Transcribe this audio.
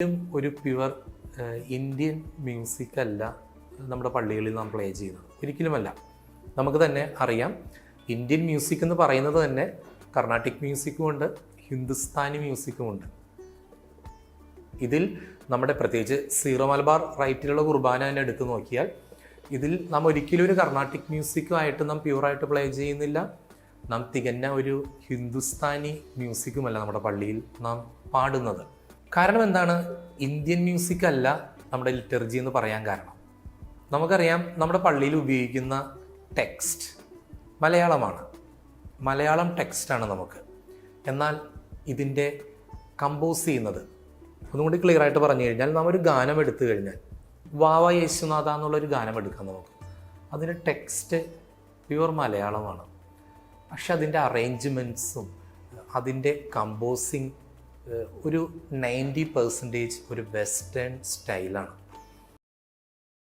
ഒരു pure Indian music അല്ല നമ്മുടെ പള്ളികളിൽ നാം പ്ലേ ചെയ്യുന്നത്, ഒരിക്കലുമല്ല. നമുക്ക് തന്നെ അറിയാം, ഇന്ത്യൻ മ്യൂസിക് എന്ന് പറയുന്നത് തന്നെ കർണാട്ടിക് മ്യൂസിക്കും ഉണ്ട്, ഹിന്ദുസ്ഥാനി മ്യൂസിക്കും ഉണ്ട്. ഇതിൽ നമ്മുടെ പ്രത്യേകിച്ച് സീറോ മലബാർ റൈറ്റിലുള്ള കുർബാന തന്നെ എടുത്തു നോക്കിയാൽ ഇതിൽ നാം ഒരിക്കലും ഒരു കർണാട്ടിക് മ്യൂസിക്കുമായിട്ട് നാം പ്യുവറായിട്ട് പ്ലേ ചെയ്യുന്നില്ല. നാം തികഞ്ഞ ഒരു ഹിന്ദുസ്ഥാനി മ്യൂസിക്കുമല്ല നമ്മുടെ പള്ളിയിൽ നാം പാടുന്നത്. കാരണം എന്താണ്? ഇന്ത്യൻ മ്യൂസിക് അല്ല നമ്മുടെ ലിറ്റർജി എന്ന് പറയാൻ കാരണം. നമുക്കറിയാം, നമ്മുടെ പള്ളിയിൽ ഉപയോഗിക്കുന്ന ടെക്സ്റ്റ് മലയാളമാണ്, മലയാളം ടെക്സ്റ്റാണ് നമുക്ക്. എന്നാൽ ഇതിൻ്റെ കമ്പോസ് ചെയ്യുന്നത്, ഒന്നുകൂടി ക്ലിയർ ആയിട്ട് പറഞ്ഞു കഴിഞ്ഞാൽ, നാം ഒരു ഗാനം എടുത്തു കഴിഞ്ഞാൽ വാവ യേശുനാഥ എന്നുള്ളൊരു ഗാനം എടുക്കാം നമുക്ക്. അതിൻ്റെ ടെക്സ്റ്റ് പ്യുവർ മലയാളമാണ്, പക്ഷെ അതിൻ്റെ അറേഞ്ച്മെൻറ്റ്സും അതിൻ്റെ കമ്പോസിങ് ഒരു 90% ഒരു വെസ്റ്റേൺ സ്റ്റൈലാണ്.